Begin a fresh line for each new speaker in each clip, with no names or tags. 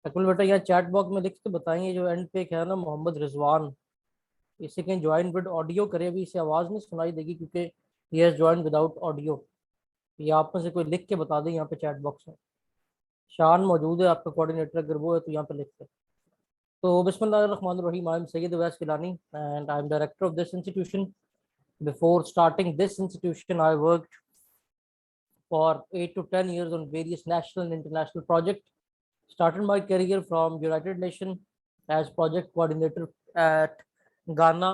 अकुल बेटा यहाँ chat box में लिख के बताएंगे, जो एंड पे एक है ना मोहम्मद रिजवान, इसे कहीं ज्वाइन विद ऑडियो करे, अभी इसे आवाज़ नहीं सुनाई देगी क्योंकि ये हैज ज्वाइन विदाउट ऑडियो। ये आप में से कोई लिख के बता दें यहाँ पे चैट बॉक्स में। शान मौजूद है आपका कोऑर्डिनेटर, अगर वो है तो यहाँ पे लिख दे। तो बिस्मिल्लाहिर्रहमानिर्रहीम, I am Syed Awais Kilani and I am director of this institution. Before starting this institution I worked for 8 to 10 years on various national and international projects. Started my career from United Nations as project coordinator at Ghana,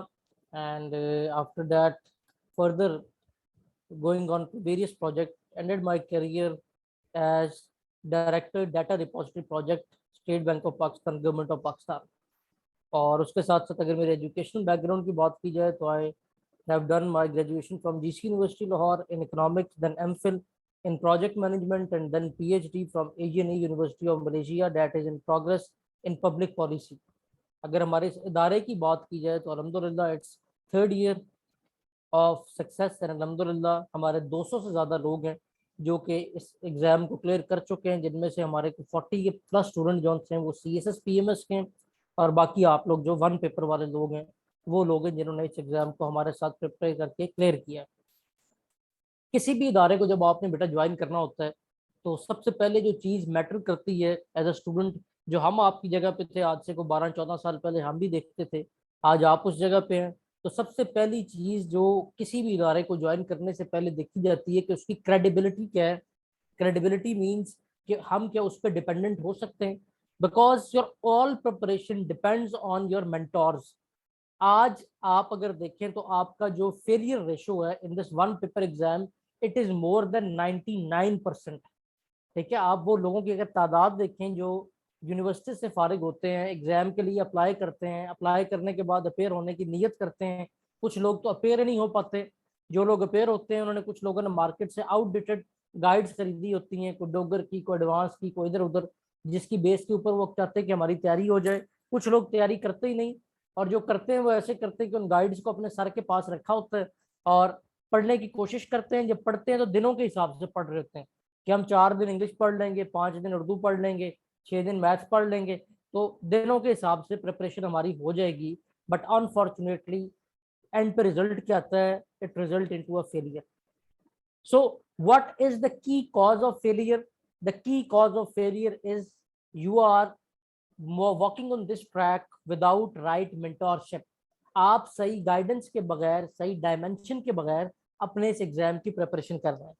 and after that, further going on to various projects. Ended my career as director data repository project, State Bank of Pakistan, Government of Pakistan. और उसके साथ साथ अगर मेरे educational background की बात की जाए तो आई have done my graduation from GC University Lahore in economics, then MPhil in project management, and then PhD from AGNE University of Malaysia that is in progress in public policy. अगर हमारे इस इदारे की बात की जाए तो अल्हम्दुलिल्लाह it's third year of success and अल्हम्दुलिल्लाह हमारे 200 से ज़्यादा लोग हैं जो कि इस एग्ज़ाम को क्लियर कर चुके हैं, जिनमें से हमारे 40 प्लस स्टूडेंट जो हैं वो CSS PMS के हैं, और बाकी आप लोग जो वन पेपर वाले लोग हैं वो लोग हैं जिन्होंने इस एग्ज़ाम को हमारे साथ प्रिपेयर करके क्लियर किया। किसी भी इदारे को जब आपने बेटा ज्वाइन करना होता है तो सबसे पहले जो चीज़ मैटर करती है एज अ स्टूडेंट, जो हम आपकी जगह पे थे आज से को 12-14 साल पहले हम भी देखते थे, आज आप उस जगह पे हैं, तो सबसे पहली चीज़ जो किसी भी इदारे को ज्वाइन करने से पहले देखी जाती है कि उसकी क्रेडिबिलिटी क्या है। क्रेडिबिलिटी मीन्स कि हम क्या उस पर डिपेंडेंट हो सकते हैं, because your all preparation depends on your mentors. आज आप अगर देखें तो आपका जो फेलियर रेशो है in this one paper exam, it is more than 99%। ठीक है, आप वो लोगों की अगर तादाद देखें जो यूनिवर्सिटी से फारिग होते हैं, एग्जाम के लिए अप्लाई करते हैं, अप्लाई करने के बाद अपेयर होने की नीयत करते हैं, कुछ लोग तो अपेयर नहीं हो पाते। जो लोग अपेयर होते हैं उन्होंने, कुछ लोगों ने मार्केट से आउटडेटेड गाइड्स खरीदी होती हैं, कोई डोगर की, कोई एडवांस की, कोई इधर उधर, जिसकी बेस के ऊपर वो चाहते हैं कि हमारी तैयारी हो जाए। कुछ लोग तैयारी करते ही नहीं, और जो करते हैं वो ऐसे करते हैं कि उन गाइड्स को अपने सर के पास रखा होता है और पढ़ने की कोशिश करते हैं। जब पढ़ते हैं तो दिनों के हिसाब से पढ़ रहे होते हैं कि हम 4 दिन इंग्लिश पढ़ लेंगे, 5 दिन उर्दू पढ़ लेंगे, 6 दिन मैथ्स पढ़ लेंगे, तो दिनों के हिसाब से प्रिपरेशन हमारी हो जाएगी। बट अनफॉर्चुनेटली एंड पे रिजल्ट क्या आता है? It result into a failure. So what is the key cause of failure? The key cause of failure is you are walking on this track without right mentorship. आप सही guidance के बगैर, सही dimension के बगैर अपने इस एग्जाम की प्रिपरेशन कर रहे हैं।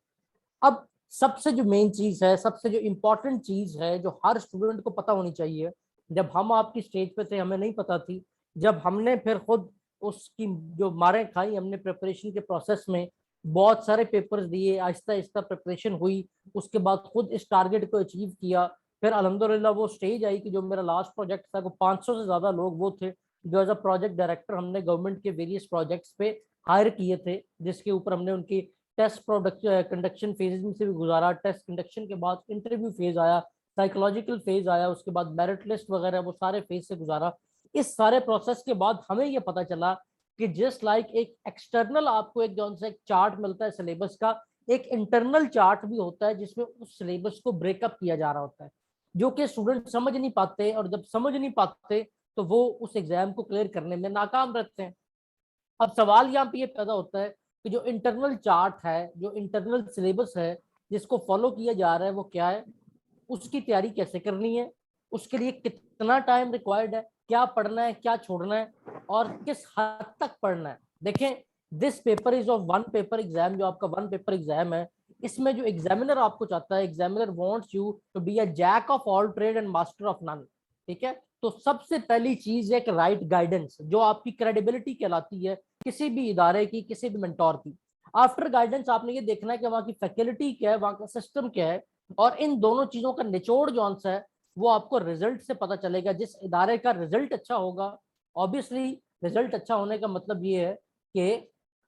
अब सबसे जो मेन चीज है, सबसे जो इम्पोर्टेंट चीज है जो हर स्टूडेंट को पता होनी चाहिए, जब हम आपकी स्टेज पे थे हमें नहीं पता थी, जब हमने फिर खुद उसकी जो मारें खाई, हमने प्रिपरेशन के प्रोसेस में बहुत सारे पेपर्स दिए, आहिस्ता आहिस्ता प्रिपरेशन हुई, उसके बाद खुद इस टारगेट को अचीव किया। फिर अल्हम्दुलिल्लाह वो स्टेज आई कि जो मेरा लास्ट प्रोजेक्ट था वो 500 से ज़्यादा लोग वो थे जो एज अ प्रोजेक्ट डायरेक्टर हमने गवर्नमेंट के वेरियस प्रोजेक्ट्स पे हायर किए थे, जिसके ऊपर हमने उनकी टेस्ट प्रोडक्ट कंडक्शन फेजेज में से भी गुजारा। टेस्ट कंडक्शन के बाद इंटरव्यू फेज आया, साइकोलॉजिकल फेज आया, उसके बाद मेरिट लिस्ट वगैरह, वो सारे फेज से गुजारा। इस सारे प्रोसेस के बाद हमें ये पता चला कि जस्ट लाइक एक एक्सटर्नल आपको एक जो एक चार्ट मिलता है सिलेबस का, एक इंटरनल चार्ट भी होता है जिसमें उस सिलेबस को ब्रेकअप किया जा रहा होता है, जो कि स्टूडेंट समझ नहीं पाते, और जब समझ नहीं पाते तो वो उस एग्जाम को क्लियर करने में नाकाम रहते हैं। अब सवाल यहाँ पे ये पैदा होता है कि जो इंटरनल चार्ट है, जो इंटरनल सिलेबस है जिसको फॉलो किया जा रहा है, वो क्या है, उसकी तैयारी कैसे करनी है, उसके लिए कितना टाइम रिक्वायर्ड है, क्या पढ़ना है, क्या छोड़ना है, और किस हद तक पढ़ना है। देखें, this paper is of one paper exam, जो आपका वन पेपर एग्जाम है, इसमें जो एग्जामिनर आपको चाहता है, examiner wants you to be a jack of all trade and master of none. ठीक है, तो सबसे पहली चीज है कि राइट गाइडेंस, जो आपकी क्रेडिबिलिटी कहलाती है किसी भी इदारे की, किसी भी मेंटोर की। आफ्टर गाइडेंस आपने ये देखना है कि वहाँ की फैकल्टी क्या है, वहाँ का सिस्टम क्या है, और इन दोनों चीजों का निचोड़ जो सा है वो आपको रिजल्ट से पता चलेगा। जिस इदारे का रिजल्ट अच्छा होगा, ऑब्वियसली रिजल्ट अच्छा होने का मतलब ये है कि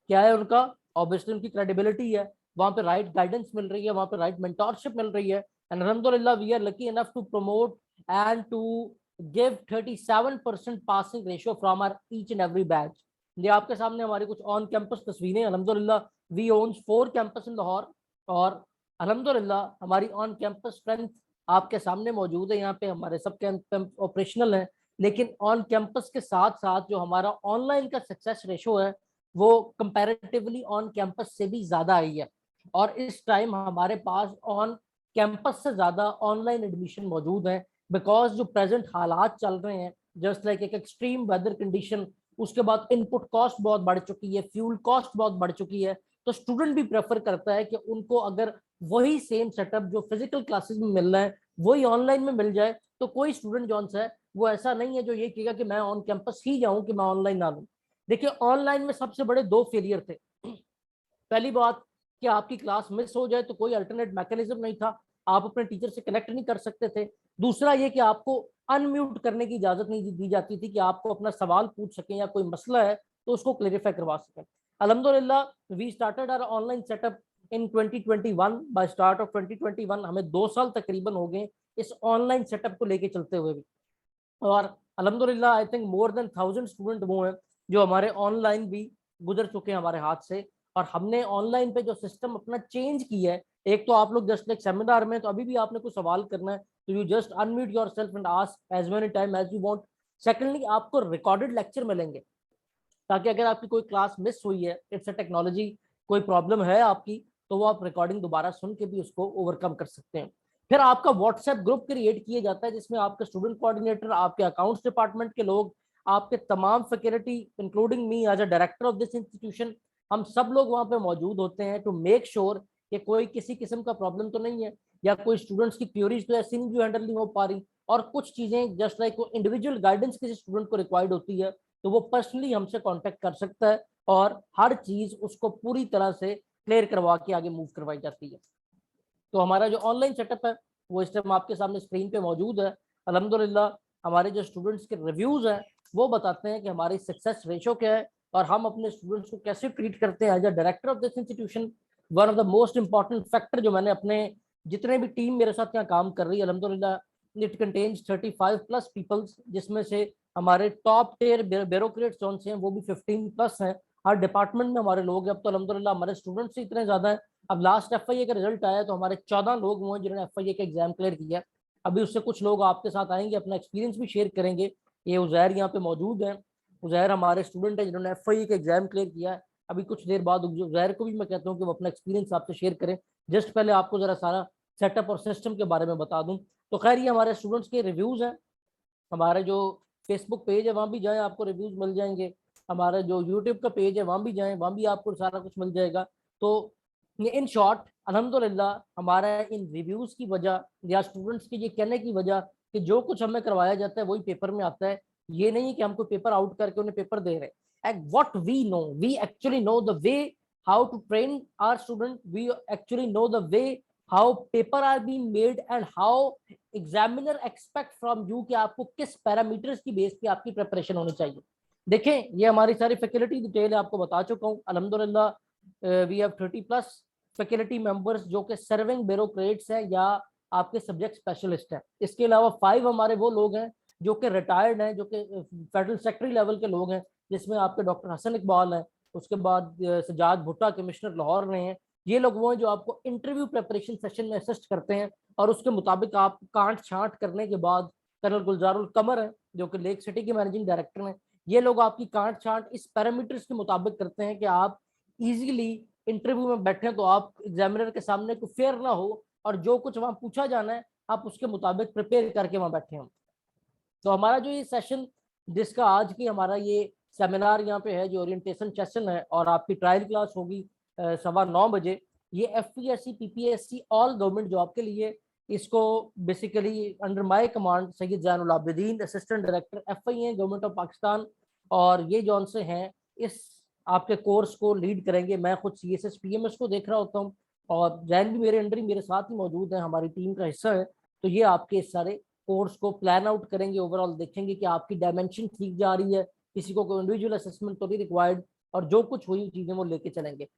क्या है उनका, ऑब्वियसली उनकी क्रेडिबिलिटी है, वहाँ पे राइट गाइडेंस मिल रही है, वहाँ पे राइट मेंटोरशिप मिल रही है। एंड अल्हम्दुलिल्लाह we are lucky enough to promote and to give 37% passing ratio from our each and every batch. ये आपके सामने हमारी कुछ ऑन कैंपस तस्वीरें। अल्हम्दुलिल्लाह we owns 4 campus in Lahore, और अल्हम्दुलिल्लाह हमारी ऑन कैंपस स्ट्रेंथ आपके सामने मौजूद है। यहाँ पे हमारे सब कैंप ऑपरेशनल हैं, लेकिन ऑन कैंपस के साथ साथ जो हमारा ऑनलाइन का सक्सेस रेशो है वो कंपैरेटिवली ऑन कैंपस से भी ज्यादा आई है। और इस टाइम हमारे पास ऑन कैंपस से ज्यादा ऑनलाइन एडमिशन मौजूद है, बिकॉज जो प्रेजेंट हालात चल रहे हैं, जस्ट लाइक एक एक्सट्रीम वेदर कंडीशन, उसके बाद इनपुट कॉस्ट बहुत बढ़ चुकी है, फ्यूल कॉस्ट बहुत बढ़ चुकी है, तो स्टूडेंट भी प्रेफर करता है कि उनको अगर वही सेम सेटअप जो फिजिकल क्लासेस में मिल रहा है वही ऑनलाइन में मिल जाए। तो कोई स्टूडेंट जो है वो ऐसा नहीं है जो ये कहेगा कि मैं ऑन कैंपस ही जाऊं कि मैं ऑनलाइन ना लूं। देखिए, ऑनलाइन में सबसे बड़े दो फेलियर थे। पहली बात कि आपकी क्लास मिस हो जाए तो कोई अल्टरनेट मैकेनिज्म नहीं था, आप अपने टीचर से कनेक्ट नहीं कर सकते थे। दूसरा ये कि आपको अनम्यूट करने की इजाजत नहीं दी जाती थी कि आपको अपना सवाल पूछ सकें या कोई मसला है तो उसको क्लेरिफाई करवा सकें। अल्हम्दुलिल्लाह we started our online setup in 2021। By start of 2021 हमें 2 साल तकरीबन हो गए इस ऑनलाइन सेटअप को लेके चलते हुए भी। और अल्हम्दुलिल्लाह I think more than 1000 student वो हैं जो हमारे ऑनलाइन भी गुजर चुके हैं हमारे हाथ से। और हमने ऑनलाइन पे जो सिस्टम अपना चेंज किया है, एक तो आप लोग जस्ट एक सेमिनार में, तो अभी भी आपने कुछ सवाल करना है तो you just unmute yourself and ask as many time as you want. Secondly, आपको रिकॉर्डेड लेक्चर मिलेंगे, ताकि अगर आपकी कोई क्लास मिस हुई है, इट्स अ टेक्नोलॉजी, कोई प्रॉब्लम है आपकी, तो वो आप रिकॉर्डिंग दोबारा सुन के भी उसको ओवरकम कर सकते हैं। फिर आपका व्हाट्सएप ग्रुप क्रिएट किया जाता है जिसमें आपके स्टूडेंट कोऑर्डिनेटर, आपके अकाउंट्स डिपार्टमेंट के लोग, आपके तमाम faculty including me as a director of this institution, हम सब लोग वहां पे मौजूद होते हैं टू मेक श्योर कि कोई किसी किस्म का प्रॉब्लम तो नहीं है, या कोई स्टूडेंट्स की क्वेरीज तो ऐसी नहीं जो हैंडल नहीं हो पा रही। और कुछ चीजें जस्ट लाइक इंडिविजुअल गाइडेंस किसी स्टूडेंट को रिक्वायर्ड होती है तो वो पर्सनली हमसे कांटेक्ट कर सकता है, और हर चीज उसको पूरी तरह से क्लियर करवा के आगे मूव करवाई जाती है। तो हमारा जो ऑनलाइन सेटअप है वो इस टाइम आपके सामने स्क्रीन पे मौजूद है। अल्हम्दुलिल्लाह हमारे जो स्टूडेंट्स के रिव्यूज हैं वो बताते हैं कि हमारी सक्सेस रेशो क्या है और हम अपने स्टूडेंट्स को कैसे ट्रीट करते हैं as a director of this institution. One of the most important factor जो मैंने अपने जितने भी टीम मेरे साथ यहाँ काम कर रही है, अल्हम्दुलिल्लाह इट कंटेन्स 35 प्लस पीपल्स, जिसमें से हमारे टॉप टियर ब्यूरोक्रेट्स जो हैं वो भी 15 प्लस हैं। हर डिपार्टमेंट में हमारे लोग हैं। अब तो अल्हम्दुलिल्लाह हमारे स्टूडेंट्स ही इतने ज्यादा हैं, अब लास्ट एफआईए का रिजल्ट आया तो हमारे 14 लोग हुए जिन्होंने एफआईए का एग्जाम क्लियर किया। अभी उससे कुछ लोग आपके साथ आएंगे, अपना एक्सपीरियंस भी शेयर करेंगे। ये उजैर यहाँ पे मौजूद हैं। उजैर हमारे स्टूडेंट है जिन्होंने एफआईए का एग्जाम क्लियर किया है। अभी कुछ देर बाद उजैर को भी मैं कहता हूँ कि वो अपना एक्सपीरियंस आपसे शेयर करें। जस्ट पहले आपको जरा सारा सेटअप और सिस्टम के बारे में बता दूं। तो खैर, ये हमारे स्टूडेंट्स के रिव्यूज हैं। हमारे जो फेसबुक पेज है वहाँ भी जाएं, आपको रिव्यूज मिल जाएंगे। हमारा जो यूट्यूब का पेज है वहाँ भी जाएं, वहाँ भी आपको सारा कुछ मिल जाएगा। तो इन शॉर्ट अल्हम्दुलिल्लाह हमारा इन रिव्यूज की वजह या स्टूडेंट्स के ये कहने की वजह कि जो कुछ हमें करवाया जाता है वही पेपर में आता है। ये नहीं कि हमको पेपर आउट करके उन्हें पेपर दे रहे हैं। And what we know, we actually know the way how to train our student, we actually know the way how paper are being made and how examiner expect from you कि आपको किस parameters की base पे आपकी preparation होनी चाहिए। देखें, ये हमारी सारी फैकल्टी डिटेल है, आपको बता चुका हूँ। अल्हम्दुलिल्लाह we have 30 plus faculty members जो कि सर्विंग ब्यूरोक्रेट्स हैं या आपके सब्जेक्ट स्पेशलिस्ट हैं। इसके अलावा 5 हमारे वो लोग हैं जो कि रिटायर्ड हैं, जो कि फेडरल सेक्रेटरी लेवल के लोग हैं, जिसमें आपके डॉक्टर हसन इकबाल हैं, उसके बाद सजाद भुट्टा कमिश्नर लाहौर में हैं। ये लोग वो हैं जो आपको इंटरव्यू प्रेपरेशन सेशन में असिस्ट करते हैं, और उसके मुताबिक आप कांट छांट करने के बाद कर्नल गुलजारुल कमर है जो कि लेक सिटी के मैनेजिंग डायरेक्टर हैं, ये लोग आपकी कांट छांट इस पैरामीटर्स के मुताबिक करते हैं कि आप इजीली इंटरव्यू में बैठे तो आप एग्जामिनर के सामने को फेयर ना हो, और जो कुछ वहां पूछा जाना है आप उसके मुताबिक प्रिपेयर करके वहां बैठे हो। तो हमारा जो ये सेशन, जिसका आज की हमारा ये सेमिनार यहाँ पे है, जो ओरिएंटेशन सेशन है, और आपकी ट्रायल क्लास होगी 9:15 बजे, ये FPSC PPSC all government job के लिए। इसको basically under my command Syed Zainul Abidin, assistant director FIA government of Pakistan, और ये जौन से हैं इस आपके कोर्स को लीड करेंगे। मैं खुद सीएसएस पीएमएस को देख रहा होता हूँ, और जैन भी मेरे अंडर ही मेरे साथ ही मौजूद है, हमारी टीम का हिस्सा है। तो ये आपके इस सारे कोर्स को प्लान आउट करेंगे, ओवरऑल देखेंगे कि आपकी डायमेंशन ठीक जा रही है, किसी को कोई इंडिविजुअल असेसमेंट तो नहीं रिक्वायर्ड, और जो कुछ हुई चीजें वो लेके चलेंगे।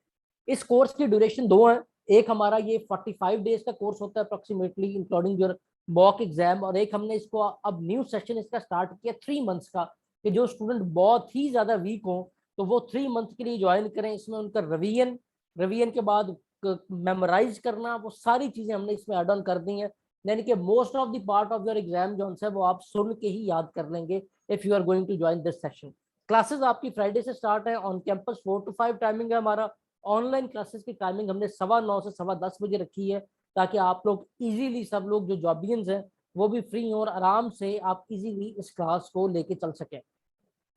इस कोर्स की ड्यूरेशन 2 है। एक हमारा ये 45 डेज का कोर्स होता है approximately including your mock exam, और एक हमने इसको अब न्यू सेशन इसका स्टार्ट किया 3 मंथ्स का, कि जो स्टूडेंट बहुत ही ज्यादा वीक हो तो वो 3 मंथ के लिए ज्वाइन करें। इसमें उनका रिवीजन, रिवीजन के बाद मेमोराइज करना, वो सारी चीजें हमने इसमें एड ऑन कर दी हैं, यानी कि most of the part of your exam जो है वो आप सुन के ही याद कर लेंगे if you are going to join this session. Classes आपकी फ्राइडे से स्टार्ट है, ऑन कैंपस 4 to 5 टाइमिंग है हमारा। ऑनलाइन क्लासेस की टाइमिंग हमने 9:15 से 10:15 बजे रखी है, ताकि आप लोग इजीली, सब लोग जो जॉबियंस हैं वो भी फ्री हो और आराम से आप इजीली इस क्लास को लेके चल सकें।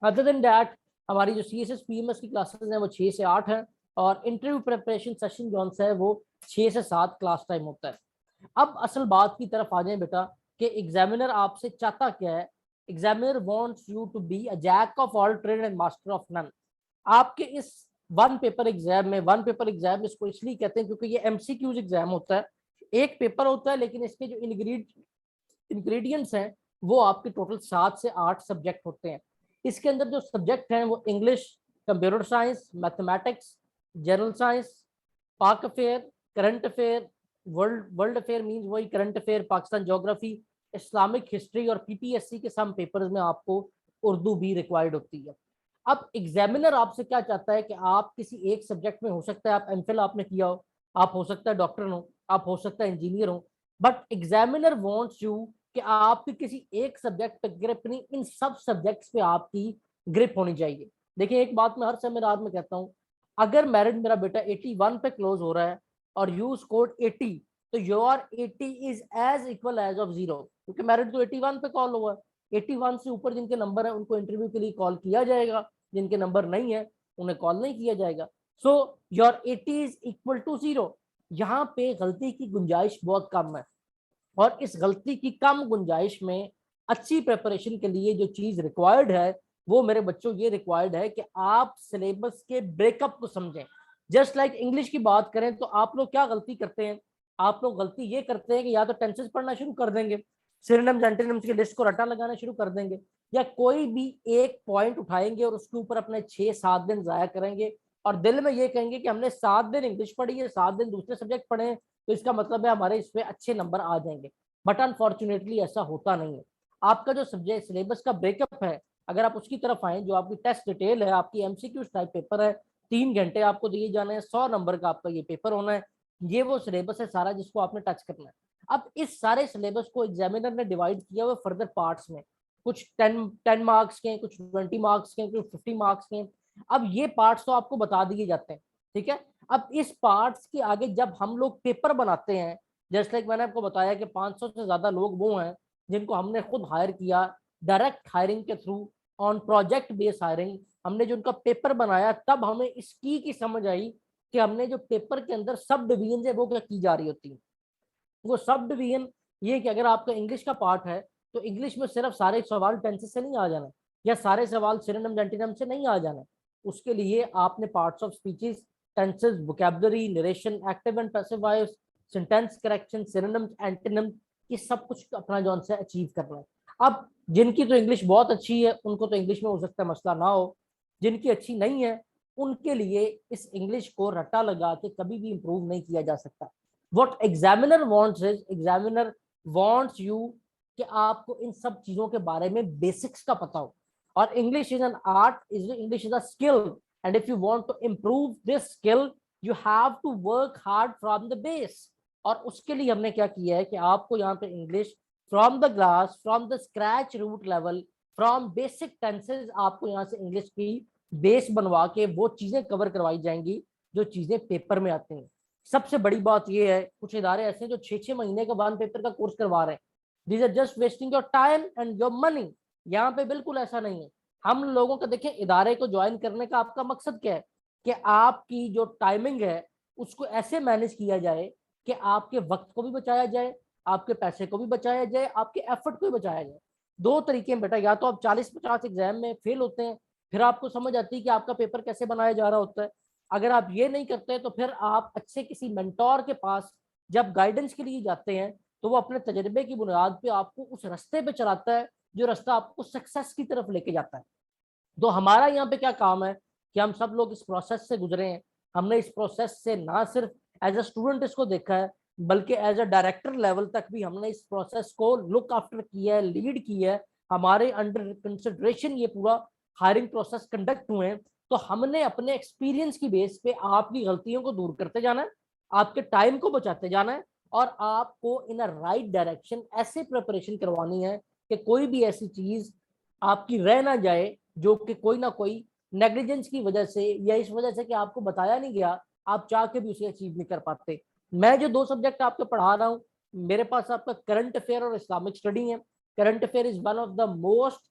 अदर देन दैट हमारी जो CSS PMS की क्लासेस हैं वो 6 से 8 हैं, और इंटरव्यू प्रिपरेशन सेशन जो है वो 6 से 7 क्लास टाइम होता है। अब असल बात की तरफ आ जाए बेटा, कि एग्जामिनर आपसे चाहता क्या है। Examiner wants you to be a jack of all trade and master of none. आपके इस वन पेपर एग्जाम में, वन पेपर एग्जाम इसको इसलिए कहते हैं क्योंकि ये MCQs एग्जाम होता है, एक पेपर होता है, लेकिन इसके जो इंग्रेडिएंट्स हैं वो आपके टोटल 7 से 8 सब्जेक्ट होते हैं। इसके अंदर जो सब्जेक्ट हैं वो English, computer science, mathematics, general science, Pak affair, current affair, world affair means वही current affair, Pakistan geography, Islamic history, और PPSC के सम पेपर्स में आपको उर्दू भी रिक्वायर्ड होती है। अब एग्जामिनर आपसे क्या चाहता है कि आप किसी एक सब्जेक्ट में, हो सकता है आप MPhil आपने किया हो, आप हो सकता है डॉक्टर हो, आप हो सकता है इंजीनियर हो, बट एग्जामिनर वांट्स यू कि आपकी किसी एक सब्जेक्ट पे ग्रिप नहीं, इन सब सब्जेक्ट्स पे आपकी ग्रिप होनी चाहिए। देखिए एक बात मैं हर सेमिनार में कहता हूँ, अगर मेरिट मेरा बेटा 81 पे क्लोज हो रहा है और यू स्कोर्ड 80, तो your 80 is as equal as of 0, क्योंकि मेरिट तो 81 पे कॉल हुआ है। 81 से ऊपर जिनके नंबर है उनको इंटरव्यू के लिए कॉल किया जाएगा, जिनके नंबर नहीं है उन्हें कॉल नहीं किया जाएगा। So your 80 is equal to 0। यहाँ पे गलती की गुंजाइश बहुत कम है, और इस गलती की कम गुंजाइश में अच्छी प्रिपरेशन के लिए जो चीज रिक्वायर्ड है वो मेरे बच्चों ये रिक्वायर्ड है कि आप सिलेबस के ब्रेकअप को समझें। जस्ट लाइक इंग्लिश की बात करें तो आप लोग क्या गलती करते हैं, आप लोग गलती ये करते हैं कि या तो टेंसेस पढ़ना शुरू कर देंगे, सिनोनिम्स एंटोनिम्स की लिस्ट को रटा लगाना शुरू कर देंगे, या कोई भी एक पॉइंट उठाएंगे और उसके ऊपर अपने 6-7 दिन जाया करेंगे, और दिल में ये कहेंगे कि हमने 7 दिन इंग्लिश पढ़ी है, 7 दिन दूसरे सब्जेक्ट पढ़े हैं, तो इसका मतलब है हमारे इस पे अच्छे नंबर आ जाएंगे। बट अनफॉर्चुनेटली ऐसा होता नहीं है। आपका जो सब्जेक्ट सिलेबस का ब्रेकअप है, अगर आप उसकी तरफ आए, जो आपकी टेस्ट डिटेल है, आपकी MCQ टाइप पेपर है, 3 घंटे आपको दिए जाने हैं, 100 नंबर का आपका ये पेपर होना है, ये वो सिलेबस है सारा जिसको आपने टच करना है। अब इस सारे सिलेबस को एग्जामिनर ने डिवाइड किया हुआ फर्दर पार्ट्स में, कुछ 10 मार्क्स के, कुछ 20 मार्क्स के, कुछ 50 मार्क्स के। अब ये पार्ट्स तो आपको बता दिए जाते हैं, ठीक है। अब इस पार्ट्स के आगे जब हम लोग पेपर बनाते हैं, जैसे लाइक मैंने आपको बताया कि 500 से ज्यादा लोग वो हैं जिनको हमने खुद हायर किया डायरेक्ट हायरिंग के through, on project based hiring. हमने जो उनका पेपर बनाया तब हमें इसकी की समझ आई कि हमने जो पेपर के अंदर सब डिवीजन है वो क्या की जा रही होती है। वो सब डिवीजन ये कि अगर आपका इंग्लिश का पार्ट है तो इंग्लिश में सिर्फ सारे सवाल टेंसेस से नहीं आ जाना, या सारे सवाल सिनोनिम्स एंटोनिम्स से नहीं आ जाना। उसके लिए आपने parts of speeches, tenses, vocabulary, narration, active and passive voice, sentence correction, synonyms antonyms, ये सब कुछ अपना जो से अचीव करना है। अब जिनकी तो इंग्लिश बहुत अच्छी है उनको तो इंग्लिश में हो सकता है मसला ना हो, जिनकी अच्छी नहीं है उनके लिए इस इंग्लिश को रट्टा लगा के कभी भी इंप्रूव नहीं किया जा सकता। What examiner wants is, examiner wants you कि आपको इन सब चीजों के बारे में बेसिक्स का पता हो। और English is an art, English is a skill, and if you want to improve this skill you have to work hard from the base. और उसके लिए हमने क्या किया है कि आपको यहाँ पे English from the grass, from the scratch root level, from basic tenses, आपको यहाँ से इंग्लिश की बेस बनवा के वो चीजें कवर करवाई जाएंगी जो चीजें पेपर में आती हैं। सबसे बड़ी बात यह है, कुछ इदारे ऐसे हैं जो 6-6 महीने का वन पेपर का कोर्स करवा रहे हैं। These are just wasting your time and your money. यहाँ पे बिल्कुल ऐसा नहीं है। हम लोगों का देखें, इदारे को ज्वाइन करने का आपका मकसद क्या है कि आपकी जो टाइमिंग है उसको ऐसे मैनेज किया जाए कि आपके वक्त को भी बचाया जाए, आपके पैसे को भी बचाया जाए, आपके एफर्ट को भी बचाया जाए। दो तरीके हैं बेटा, या तो आप 40-50 एग्जाम में फेल होते हैं, फिर आपको समझ आती है कि आपका पेपर कैसे बनाया जा रहा होता है। अगर आप ये नहीं करते तो फिर आप अच्छे किसी मेंटोर के पास जब गाइडेंस के लिए जाते हैं तो वो अपने तजर्बे की बुनियाद पे आपको उस रास्ते पे चलाता है जो रास्ता आपको सक्सेस की तरफ लेके जाता है। तो हमारा यहाँ पे क्या काम है कि हम सब लोग इस प्रोसेस से गुजरे हैं। हमने इस प्रोसेस से ना सिर्फ एज अ स्टूडेंट इसको देखा है, बल्कि एज अ डायरेक्टर लेवल तक भी हमने इस प्रोसेस को लुक आफ्टर किया है, लीड किया है। हमारे अंडर कंसिडरेशन ये पूरा हायरिंग प्रोसेस कंडक्ट हुए हैं। तो हमने अपने एक्सपीरियंस की बेस पे आपकी गलतियों को दूर करते जाना है, आपके टाइम को बचाते जाना है, और आपको इन अ राइट डायरेक्शन ऐसे प्रिपरेशन करवानी है कि कोई भी ऐसी चीज आपकी रह ना जाए जो कि कोई ना कोई नेग्लिजेंस की वजह से या इस वजह से कि आपको बताया नहीं गया, आप चाह के भी उसे अचीव नहीं कर पाते। मैं जो 2 सब्जेक्ट आपको पढ़ा रहा हूँ, मेरे पास आपका करंट अफेयर और इस्लामिक स्टडी है। Current affair is one of the most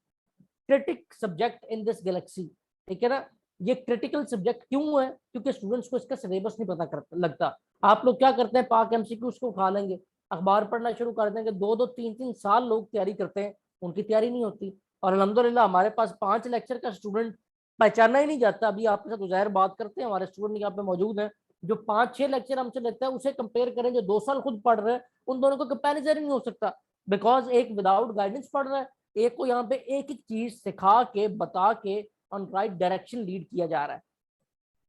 critic subject in this Galaxy, ठीक है ना। ये क्रिटिकल सब्जेक्ट क्यों है? क्योंकि स्टूडेंट्स को इसका सिलेबस नहीं पता लगता। आप लोग क्या करते हैं, पाक एमसीक्यूज को उठा लेंगे, अखबार पढ़ना शुरू कर देंगे, 2-2 3-3 साल लोग तैयारी करते हैं, उनकी तैयारी नहीं होती। और अल्हम्दुलिल्लाह हमारे पास 5 लेक्चर का स्टूडेंट पहचाना ही नहीं जाता। अभी आपके साथ उजैर बात करते हैं, हमारे स्टूडेंट यहाँ पे मौजूद हैं, जो 5-6 लेक्चर हमसे लेते हैं, उसे कंपेयर करें जो 2 साल खुद पढ़ रहे हैं, उन दोनों को कंपेरिजन नहीं हो सकता। बिकॉज एक विदाउट गाइडेंस पढ़ रहा है, एक को यहाँ पे एक एक चीज सिखा के बता के ऑन राइट डायरेक्शन लीड किया जा रहा है,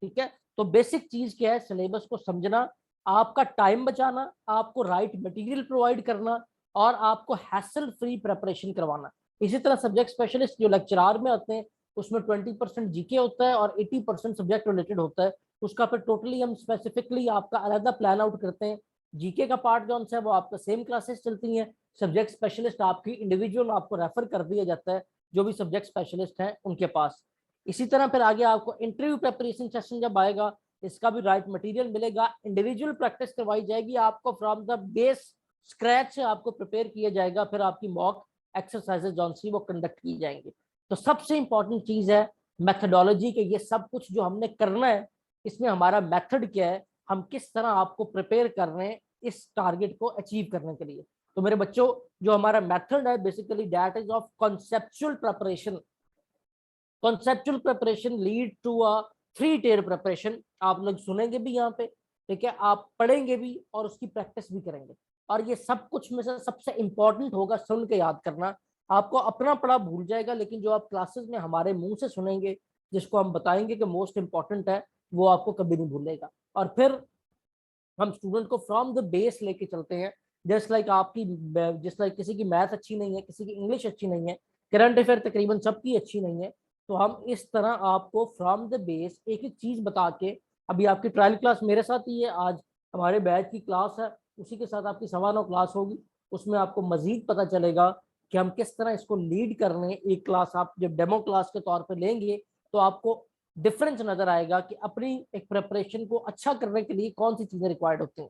ठीक है। तो बेसिक चीज क्या है, सिलेबस को समझना, आपका टाइम बचाना, आपको राइट मटेरियल प्रोवाइड करना, और आपको हैसल फ्री प्रेपरेशन करवाना। इसी तरह सब्जेक्ट स्पेशलिस्ट जो लेक्चरार में आते हैं, उसमें 20% जीके होता है और 80% सब्जेक्ट रिलेटेड होता है। उसका फिर टोटली हम स्पेसिफिकली आपका अलग प्लान आउट करते हैं। जीके का पार्ट जो है वो आपका सेम क्लासेस चलती हैं, सब्जेक्ट स्पेशलिस्ट आपकी इंडिविजुअल आपको रेफर कर दिया जाता है जो भी सब्जेक्ट स्पेशलिस्ट हैं उनके पास। इसी तरह फिर आगे आपको इंटरव्यू प्रेपरेशन सेशन जब आएगा, इसका भी राइट मटेरियल मिलेगा, इंडिविजुअल प्रैक्टिस करवाई जाएगी आपको, फ्रॉम द बेस स्क्रैच से आपको प्रिपेयर किया जाएगा, फिर आपकी मॉक एक्सरसाइजेज जौन सी वो कंडक्ट की जाएंगी। तो सबसे इंपॉर्टेंट चीज है मेथडोलॉजी के, ये सब कुछ जो हमने करना है इसमें हमारा मेथड क्या है, हम किस तरह आपको प्रिपेयर कर रहे हैं इस टारगेट को अचीव करने के लिए। तो मेरे बच्चों, जो हमारा मेथड है basically that is of conceptual preparation. Conceptual preparation lead to a 3 tier preparation. आप लोग सुनेंगे भी यहाँ पे, ठीक है, आप पढ़ेंगे भी और उसकी प्रैक्टिस भी करेंगे। और ये सब कुछ में से सबसे इंपॉर्टेंट होगा सुन के याद करना। आपको अपना पढ़ा भूल जाएगा, लेकिन जो आप क्लासेस में हमारे मुंह से सुनेंगे, जिसको हम बताएंगे कि मोस्ट इंपॉर्टेंट है, वो आपको कभी नहीं भूलेगा। और फिर हम स्टूडेंट को फ्रॉम द बेस लेके चलते हैं। जस्ट लाइक आपकी, जिस लाइक किसी की मैथ अच्छी नहीं है, किसी की इंग्लिश अच्छी नहीं है, करंट अफेयर तकरीबन सबकी अच्छी नहीं है, तो हम इस तरह आपको फ्रॉम द बेस एक एक चीज बता के, अभी आपकी ट्रायल क्लास मेरे साथ ही है, आज हमारे बैच की क्लास है, उसी के साथ आपकी 9:15 क्लास होगी, उसमें आपको मजीद पता चलेगा कि हम किस तरह इसको लीड कर रहे हैं। एक क्लास आप जब डेमो क्लास के तौर पर लेंगे तो आपको डिफरेंस नजर आएगा कि अपनी एक प्रिपरेशन को अच्छा करने के लिए कौन सी चीजें रिक्वायर्ड होती हैं।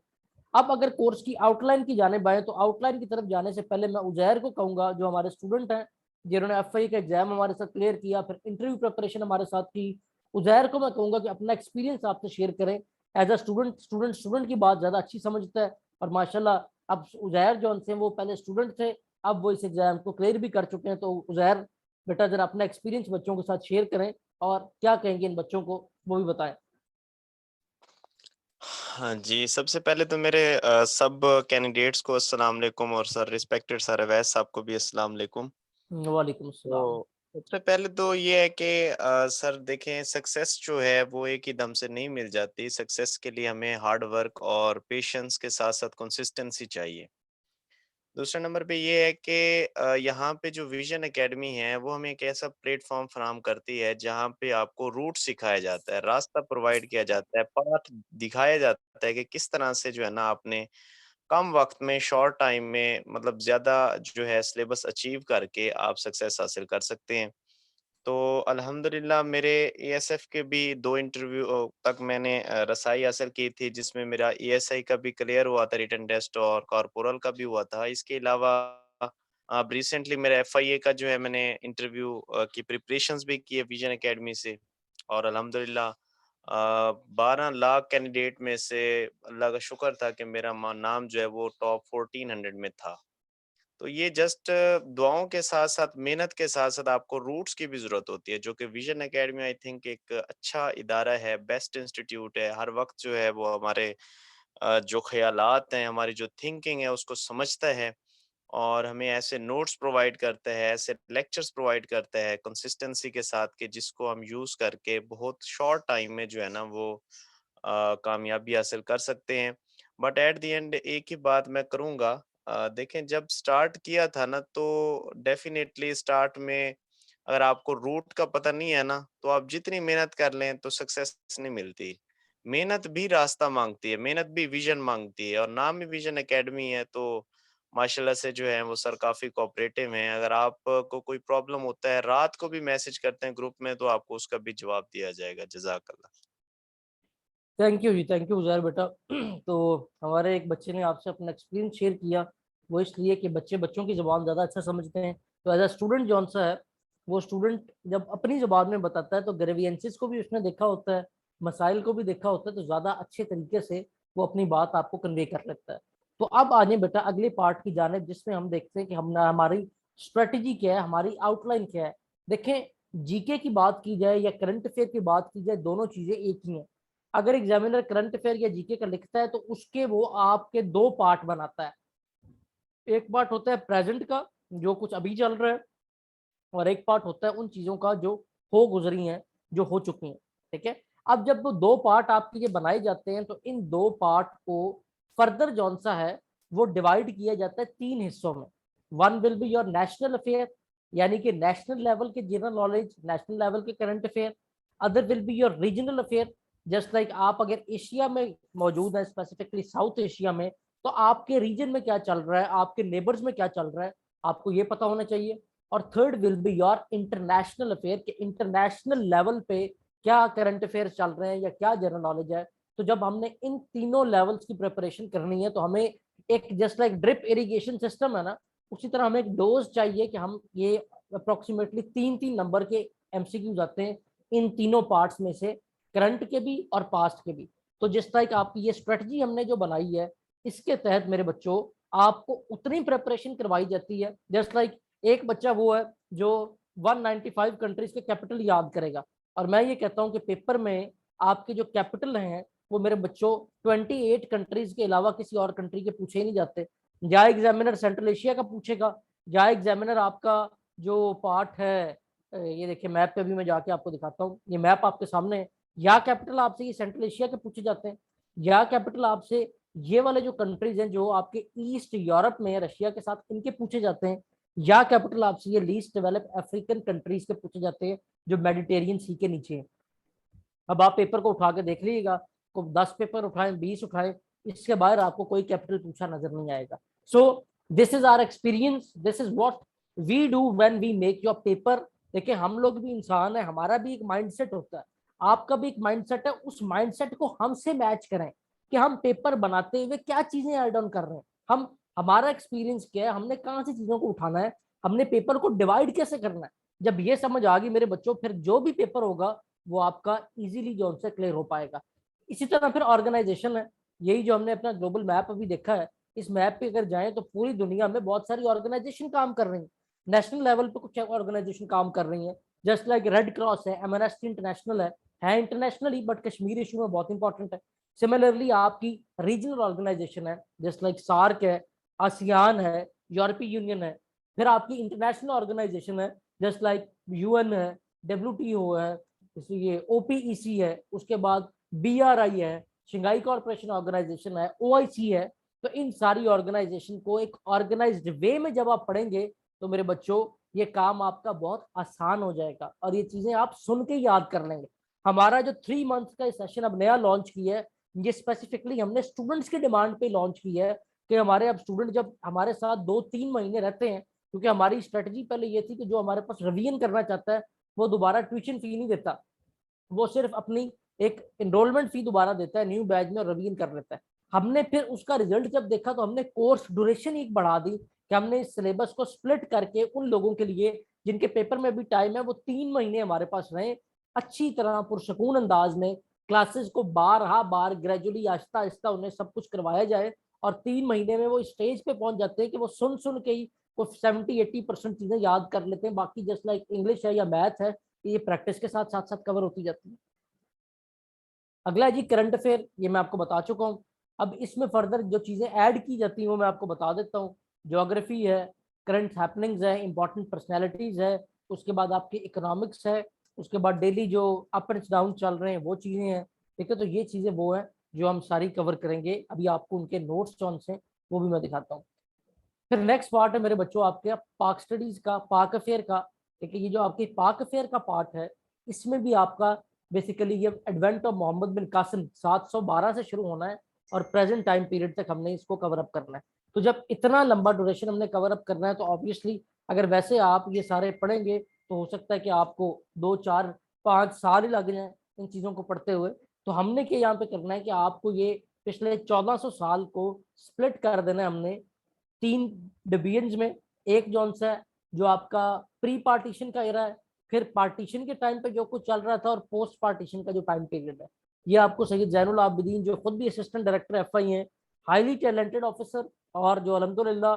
अब अगर कोर्स की आउटलाइन की जाने आए, तो आउटलाइन की तरफ जाने से पहले मैं उजैर को कहूंगा, जो हमारे स्टूडेंट हैं जिन्होंने एफआई का एग्जाम हमारे साथ क्लियर किया, फिर इंटरव्यू प्रिपरेशन हमारे साथ की, उजैर को मैं कहूंगा कि अपना एक्सपीरियंस आपसे शेयर करें। एज अ स्टूडेंट, स्टूडेंट की बात ज्यादा अच्छी समझता है, और माशाल्लाह अब उजैर जो थे वो पहले स्टूडेंट थे, अब वो इस एग्जाम को क्लियर भी कर चुके हैं। तो उजैर बेटा जरा अपना एक्सपीरियंस बच्चों के साथ शेयर करें, और क्या कहेंगे इन बच्चों को वो भी बताएं।
हाँ जी, सबसे पहले तो मेरे सब कैंडिडेट्स को अस्सलाम वालेकुम और सर रिस्पेक्टेड सर अवैस साहब को भी अस्सलाम वालेकुम।
वालेकुम अस्सलाम।
तो सबसे पहले तो ये है कि सर देखें सक्सेस जो है वो एक ही दम से नहीं मिल जाती। सक्सेस के लिए हमें हार्ड वर्क और पेशेंस के साथ-साथ कंसिस्टेंसी चाहिए। दूसरा नंबर पे ये है कि यहाँ पे जो विज़न एकेडमी है वो हमें एक ऐसा प्लेटफ़ॉर्म फराहम करती है जहाँ पे आपको रूट सिखाया जाता है, रास्ता प्रोवाइड किया जाता है, पाथ दिखाया जाता है कि किस तरह से जो है ना आपने कम वक़्त में शॉर्ट टाइम में मतलब ज़्यादा जो है सिलेबस अचीव करके आप सक्सेस हासिल कर सकते हैं। तो अल्हम्दुलिल्लाह मेरे एएसएफ के भी 2 इंटरव्यू तक मैंने रसाई हासिल की थी जिसमें मेरा एएसआई का भी क्लियर हुआ था रिटन टेस्ट और कॉर्पोरल का भी हुआ था। इसके अलावा अब रिसेंटली मेरा एफआईए का जो है मैंने इंटरव्यू की प्रिपरेशंस भी की है विजन एकेडमी से और अल्हम्दुलिल्लाह 12 लाख कैंडिडेट में से अल्लाह का शुक्र था कि मेरा नाम जो है वो टॉप 1400 में था। तो ये जस्ट दुआओं के साथ-साथ, मेहनत के साथ-साथ आपको रूट्स की भी ज़रूरत होती है, जो कि विज़न एकेडमी आई थिंक एक अच्छा इदारा है, बेस्ट इंस्टीट्यूट है। हर वक़्त जो है वो हमारे जो ख़यालात हैं, हमारी जो थिंकिंग है उसको समझता है और हमें ऐसे नोट्स प्रोवाइड करता है, ऐसे लेक्चर्स प्रोवाइड करता है कंसिस्टेंसी के साथ कि जिसको हम यूज़ करके बहुत शॉर्ट टाइम में जो है ना वो कामयाबी हासिल कर सकते हैं। बट एट द एंड एक ही बात मैं करूँगा देखें जब स्टार्ट किया था ना तो डेफ़िनेटली स्टार्ट में अगर आपको रूट का पता नहीं है ना, तो आप जितनी मेहनत कर लें तो सक्सेस नहीं मिलती। मेहनत भी रास्ता माँगती है, मेहनत भी विज़न माँगती है और नाम ही विज़न एकेडमी है, तो माशाल्लाह से जो है वो सर काफ़ी कोऑपरेटिव हैं। अगर आपको कोई प्रॉब्लम होता है, रात को भी मैसेज करते हैं ग्रुप में तो आपको उसका भी जवाब दिया जाएगा। जज़ाकल्लाह।
Thank you ji, thank you Uzair बेटा। तो हमारे एक बच्चे ने आपसे अपना एक्सपीरियंस शेयर किया, वो इसलिए कि बच्चे बच्चों की ज़बान ज़्यादा अच्छा समझते हैं। तो एज अ स्टूडेंट जौन सा है, वो स्टूडेंट जब अपनी ज़बान में बताता है तो ग्रेवियंसेस को भी उसने देखा होता है, मसाइल को भी देखा होता है, तो ज़्यादा अच्छे तरीके से वो अपनी बात आपको कन्वे कर लेता है। तो अब आ जाए बेटा अगले पार्ट की जानिब, जिसमें हम देखते हैं कि हम हमारी स्ट्रेटजी क्या है, हमारी आउटलाइन क्या है। देखें, जीके की बात की जाए या करंट अफेयर की बात की जाए, दोनों चीज़ें एक ही हैं। अगर एग्जामिनर करंट अफेयर या जीके का लिखता है तो उसके वो आपके दो पार्ट बनाता है। एक पार्ट होता है प्रेजेंट का, जो कुछ अभी चल रहा है, और एक पार्ट होता है उन चीजों का जो हो गुजरी हैं, जो हो चुकी हैं। ठीक है। अब जब वो दो पार्ट आपके ये बनाए जाते हैं तो इन दो पार्ट को फर्दर जौन सा है वो डिवाइड किया जाता है तीन हिस्सों में। One will be your national affair, यानी कि नेशनल लेवल के जनरल नॉलेज, नेशनल लेवल के current affair. Other will be your regional affair, just like आप अगर एशिया में मौजूद है, स्पेसिफिकली साउथ एशिया में, तो आपके रीजन में क्या चल रहा है, आपके नेबर्स में क्या चल रहा है, आपको ये पता होना चाहिए। और third will be your international affair, के इंटरनेशनल लेवल पे क्या करंट अफेयर चल रहे हैं या क्या जनरल नॉलेज है। तो जब हमने इन तीनों लेवल्स की प्रिपरेशन करनी है तो हमें एक just like drip irrigation system है ना, उसी तरह हमें एक डोज चाहिए कि हम ये अप्रोक्सीमेटली 3-3 नंबर के एमसीक्यू जाते हैं इन तीनों पार्ट्स में से, करंट के भी और पास्ट के भी। तो जिस तरह की आपकी ये स्ट्रेटजी हमने जो बनाई है, इसके तहत मेरे बच्चों आपको उतनी प्रिपरेशन करवाई जाती है। जस्ट लाइक एक बच्चा वो है जो 195 कंट्रीज के कैपिटल याद करेगा, और मैं ये कहता हूँ कि पेपर में आपके जो कैपिटल हैं वो मेरे बच्चों 28 कंट्रीज के अलावा किसी और कंट्री के पूछे ही नहीं जाते। या एग्जामिनर सेंट्रल एशिया का पूछेगा, या एग्जामिनर आपका जो पार्ट है, ये देखिए मैप पे भी मैं जाके आपको दिखाता हूँ, ये मैप आपके सामने है। या कैपिटल आपसे ये सेंट्रल एशिया के पूछे जाते हैं, या कैपिटल आपसे ये वाले जो कंट्रीज हैं जो आपके ईस्ट यूरोप में रशिया के साथ, इनके पूछे जाते हैं। या कैपिटल आपसे ये लीस्ट डेवलप अफ्रीकन कंट्रीज के पूछे जाते हैं जो मेडिटेरियन सी के नीचे हैं। अब आप पेपर को उठा के देख लीजिएगा, को 10 पेपर उठाएं, 20 उठाएं, इसके बाहर आपको कोई कैपिटल पूछा नजर नहीं आएगा। So this is our experience, this is what we do when we make your paper. देखिए हम लोग भी इंसान है, हमारा भी एक माइंडसेट होता है, आपका भी एक माइंडसेट है, उस माइंडसेट को हमसे मैच करें कि हम पेपर बनाते हुए क्या चीजें ऐड ऑन कर रहे हैं। हम हमारा एक्सपीरियंस क्या है, हमने कहाँ से चीजों को उठाना है, हमने पेपर को डिवाइड कैसे करना है। जब ये समझ आ गई मेरे बच्चों, फिर जो भी पेपर होगा वो आपका इजीली जो उनसे क्लियर हो पाएगा। इसी तरह फिर ऑर्गेनाइजेशन है, यही जो हमने अपना ग्लोबल मैप अभी देखा है, इस मैप पे अगर जाएं तो पूरी दुनिया में बहुत सारी ऑर्गेनाइजेशन काम कर रही है। नेशनल लेवल पे कुछ ऑर्गेनाइजेशन काम कर रही है, जस्ट लाइक रेड क्रॉस है, एमनेस्टी इंटरनेशनल है इंटरनेशनली बट कश्मीर इशू में बहुत इंपॉर्टेंट है। सिमिलरली आपकी रीजनल ऑर्गेनाइजेशन है, जस्ट लाइक सार्क है, आसियान है, यूरोपीय यूनियन है। फिर आपकी इंटरनेशनल ऑर्गेनाइजेशन है, जस्ट लाइक यूएन है, डब्ल्यूटीओ है, ये ओपीईसी है, उसके बाद बीआरआई है, शंघाई कॉर्पोरेशन ऑर्गेनाइजेशन है, ओआईसी है। तो इन सारी ऑर्गेनाइजेशन को एक ऑर्गेनाइज्ड वे में जब आप पढ़ेंगे तो मेरे बच्चों ये काम आपका बहुत आसान हो जाएगा और ये चीजें आप सुन के याद कर लेंगे। हमारा जो 3 मंथ का सेशन अब नया लॉन्च किया है, ये स्पेसिफिकली हमने स्टूडेंट्स की डिमांड पे लॉन्च किया है कि हमारे अब स्टूडेंट जब हमारे साथ 2-3 महीने रहते हैं, क्योंकि हमारी स्ट्रेटजी पहले ये थी कि जो हमारे पास रिवीजन करना चाहता है वो दोबारा ट्यूशन फी नहीं देता, वो सिर्फ अपनी एक एनरोलमेंट फी दोबारा देता है न्यू बैच में और रिवीजन कर लेता है। हमने फिर उसका रिजल्ट जब देखा तो हमने कोर्स ड्यूरेशन एक बढ़ा दी कि हमने इस सिलेबस को स्प्लिट करके उन लोगों के लिए जिनके पेपर में भी टाइम है वो 3 महीने हमारे पास रहे, अच्छी तरह पुरसकून अंदाज में क्लासेस को बार ग्रेजुअली आहिस्ता आहिस्ता उन्हें सब कुछ करवाया जाए, और 3 महीने में वो स्टेज पे पहुंच जाते हैं कि वो सुन सुन के ही वो 70-80% चीजें याद कर लेते हैं। बाकी जस्ट लाइक इंग्लिश है या मैथ है, ये प्रैक्टिस के साथ साथ साथ कवर होती जाती है। अगला जी करंट अफेयर, ये मैं आपको बता चुका हूँ। अब इसमें फर्दर जो चीज़ें ऐड की जाती हैं वो मैं आपको बता देता हूँ। ज्योग्राफी है, करंट हैपनिंग्स है, इंपॉर्टेंट पर्सनैलिटीज़ है, उसके बाद आपकी इकोनॉमिक्स है, उसके बाद डेली जो अप एंड डाउन चल रहे हैं वो चीज़ें हैं। ठीक है, तो ये चीज़ें वो हैं जो हम सारी कवर करेंगे। अभी आपको उनके नोट्स जो से वो भी मैं दिखाता हूँ। फिर नेक्स्ट पार्ट है मेरे बच्चों आपके पाक स्टडीज का, पाक अफेयर का। ठीक है, ये जो आपके पाक अफेयर का पार्ट है, इसमें भी आपका बेसिकली ये एडवेंट ऑफ मोहम्मद बिन कासिम 712 से शुरू होना है और प्रेजेंट टाइम पीरियड तक हमने इसको कवर अप करना है। तो जब इतना लंबा ड्यूरेशन हमने कवर अप करना है तो ऑब्वियसली अगर वैसे आप ये सारे पढ़ेंगे तो हो सकता है कि आपको 2 4 5 साल ही लग जाए इन चीज़ों को पढ़ते हुए। तो हमने क्या यहाँ पे करना है कि आपको ये पिछले 1400 साल को स्प्लिट कर देना है हमने 3 डिवीजन में। एक जोन सा है जो आपका प्री पार्टीशन का एरा है, फिर पार्टीशन के टाइम पे जो कुछ चल रहा था, और पोस्ट पार्टीशन का जो टाइम पीरियड है। ये आपको सैयद जैनुल आबिदीन जो खुद भी असिस्टेंट डायरेक्टर एफआई हैं, हाईली टैलेंटेड ऑफिसर, और जो अल्हम्दुलिल्लाह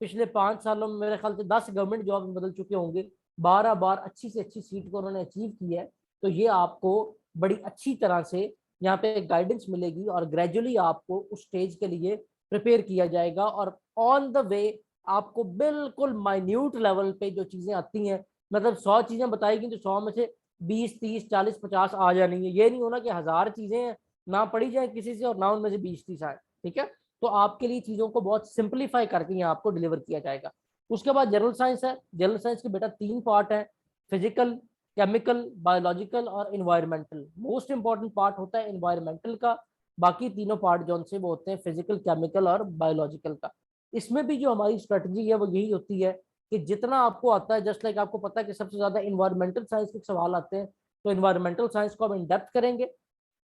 पिछले 5 सालों में मेरे ख्याल से 10 गवर्नमेंट जॉब बदल चुके होंगे, 12 बार अच्छी से अच्छी सीट को उन्होंने अचीव किया है। तो ये आपको बड़ी अच्छी तरह से यहाँ पे गाइडेंस मिलेगी और ग्रेजुअली आपको उस स्टेज के लिए प्रिपेयर किया जाएगा। और ऑन द वे आपको बिल्कुल माइन्यूट लेवल पे जो चीजें आती हैं, मतलब 100 चीजें बताएगी तो 100 में से 20 30 40 50 आ जानी है। ये नहीं होना कि 1000 चीजें हैं ना पढ़ी जाए किसी से और ना उनमें से 20 30 आए। ठीक है, तो आपके लिए चीजों को बहुत सिंप्लीफाई करके यहाँ आपको डिलीवर किया जाएगा। उसके बाद जनरल साइंस है। जनरल साइंस के बेटा 3 पार्ट है, फिजिकल, केमिकल, बायोलॉजिकल और इन्वायरमेंटल। मोस्ट इंपॉर्टेंट पार्ट होता है इन्वायरमेंटल का, बाकी तीनों पार्ट जो से वो होते हैं फिजिकल, केमिकल और बायोलॉजिकल का। इसमें भी जो हमारी स्ट्रेटजी है वो यही होती है कि जितना आपको आता है, जस्ट लाइक आपको पता है कि सबसे ज्यादा इन्वायरमेंटल साइंस के सवाल आते हैं, तो इन्वायरमेंटल साइंस को हम इन डेप्थ करेंगे।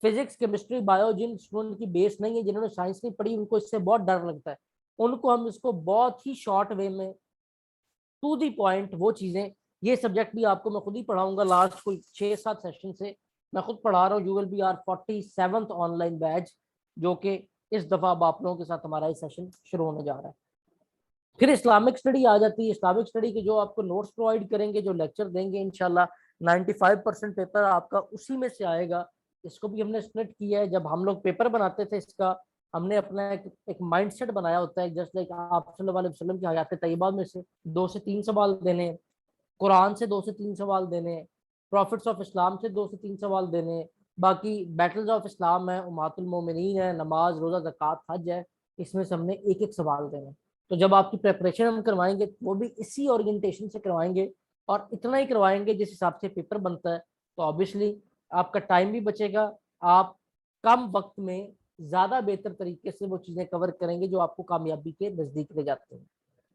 फिजिक्स, केमिस्ट्री, बायो जिन स्टूडेंट की बेस नहीं है, जिन्होंने साइंस नहीं पढ़ी, उनको इससे बहुत डर लगता है, उनको हम इसको बहुत ही शॉर्ट वे में टू दी पॉइंट वो चीजें, ये सब्जेक्ट भी आपको मैं खुद ही पढ़ाऊंगा लास्ट कोई 6 7 सेशन से मैं खुद पढ़ा रहा हूँ। You will be our 47th online batch, जो कि इस दफा अब आप लोगों के साथ हमारा ये सेशन शुरू होने जा रहा है। फिर इस्लामिक स्टडी आ जाती है। इस्लामिक स्टडी के जो आपको नोट्स प्रोवाइड करेंगे, जो लेक्चर देंगे, इंशाल्लाह 95% पेपर आपका उसी में से आएगा। इसको भी हमने स्प्लिट किया है। जब हम लोग पेपर बनाते थे इसका, हमने अपना एक माइंडसेट बनाया होता है, जस्ट लाइक आप सल्लल्लाहु अलैहि वसल्लम की हयात तैयबा में से 2 से 3 सवाल देने, कुरान से 2 से 3 सवाल देने, प्रॉफिट्स ऑफ इस्लाम से 2 से 3 सवाल देने, बाकी बैटल्स ऑफ इस्लाम है, उम्मतुल मोमिनीन है, नमाज, रोजा, ज़कात, हज है, इसमें से हमने एक एक सवाल देने। तो जब आपकी प्रेपरेशन हम करवाएंगे वो भी इसी ओरिएंटेशन से करवाएंगे और इतना ही करवाएंगे जिस हिसाब से पेपर बनता है। तो ऑब्वियसली आपका टाइम भी बचेगा, आप कम वक्त में ज़्यादा बेहतर तरीके से वो चीज़ें कवर करेंगे जो आपको कामयाबी के नज़दीक ले जाते हैं।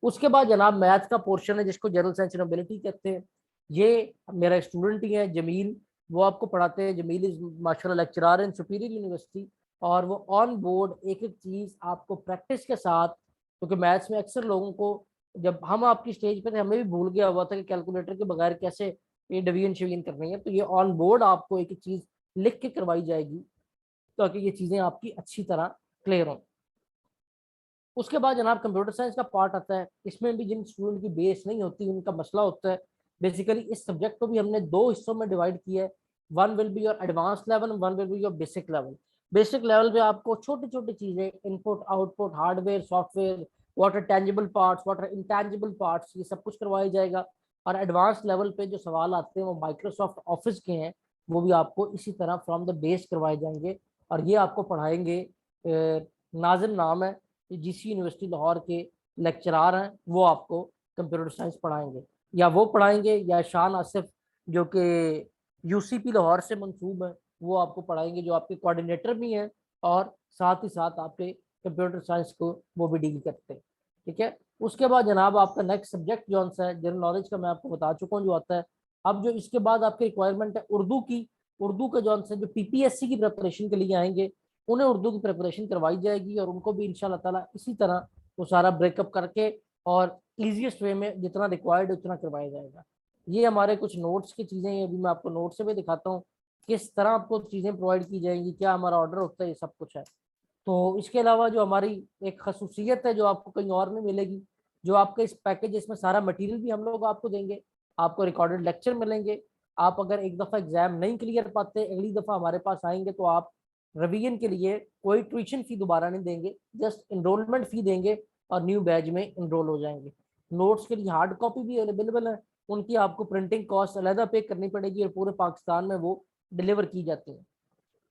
उसके बाद जनाब मैथ का पोर्शन है, जिसको जनरल साइंस नोबिलिटी कहते हैं। ये मेरा स्टूडेंट ही है जमील, वो आपको पढ़ाते हैं। जमील इज माशाल्लाह लेक्चरर इन सुपीरियर यूनिवर्सिटी, और वो ऑन बोर्ड एक एक चीज़ आपको प्रैक्टिस के साथ, क्योंकि मैथ्स में अक्सर लोगों को, जब हम आपकी स्टेज पे थे हमें भी भूल गया हुआ था कि कैलकुलेटर के बगैर कैसे ये डिवीजन शिवीजन करनी है। तो ये ऑन बोर्ड आपको एक एक चीज़ लिख के करवाई जाएगी ताकि ये चीज़ें आपकी अच्छी तरह क्लियर हों। उसके बाद जनाब कंप्यूटर साइंस का पार्ट आता है। इसमें भी जिन स्टूडेंट की बेस नहीं होती उनका मसला होता है। बेसिकली इस सब्जेक्ट को भी हमने 2 हिस्सों में डिवाइड किया है। One will be your advance level, one will be your basic level. Basic level पे आपको छोटी छोटी चीजें, input output, hardware, software, what are tangible parts, what are intangible parts, ये सब कुछ करवाया जाएगा। और एडवांस लेवल पे जो सवाल आते हैं वो माइक्रोसॉफ्ट ऑफिस के हैं, वो भी आपको इसी तरह फ्रॉम द बेस करवाए जाएंगे। और ये आपको पढ़ाएंगे नाजिम नाम है, जीसी यूनिवर्सिटी लाहौर के लेक्चरार हैं, वो आपको कंप्यूटर साइंस पढ़ाएंगे। या वो पढ़ाएंगे या शान आसिफ जो कि यूसीपी लाहौर से मंसूब है, वो आपको पढ़ाएंगे, जो आपके कोऑर्डिनेटर भी हैं और साथ ही साथ आपके कंप्यूटर साइंस को वो भी डील करते हैं। ठीक है, उसके बाद जनाब आपका नेक्स्ट सब्जेक्ट जो सा है जनरल नॉलेज का, मैं आपको बता चुका हूँ जो आता है। अब जो इसके बाद आपकी रिक्वायरमेंट है उर्दू की, उर्दू का जो सा जो पीपीएससी की प्रिपरेशन के लिए आएंगे उन्हें उर्दू की प्रिपरेशन करवाई जाएगी, और उनको भी इंशाल्लाह ताला इसी तरह वो सारा ब्रेकअप करके और ईजीएस्ट वे में जितना रिक्वायर्ड है उतना करवाया जाएगा। ये हमारे कुछ नोट्स की चीज़ें हैं, अभी मैं आपको नोट्स से भी दिखाता हूँ किस तरह आपको चीज़ें प्रोवाइड की जाएंगी, क्या हमारा ऑर्डर होता है, ये सब कुछ है। तो इसके अलावा जो हमारी एक खसूसियत है जो आपको कहीं और नहीं मिलेगी, जो आपका इस पैकेज, इसमें सारा मटेरियल भी हम लोग आपको देंगे, आपको रिकॉर्डेड लेक्चर मिलेंगे। आप अगर एक दफ़ा एग्जाम नहीं क्लियर पाते, अगली दफ़ा हमारे पास आएंगे तो आप रिवीजन के लिए कोई ट्यूशन फी दोबारा नहीं देंगे, जस्ट इनरोलमेंट फी देंगे और न्यू बैच में इनरोल हो जाएंगे। नोट्स के लिए हार्ड कॉपी भी अवेलेबल है, उनकी आपको प्रिंटिंग कॉस्ट अलहदा पे करनी पड़ेगी और पूरे पाकिस्तान में वो डिलीवर की जाती है।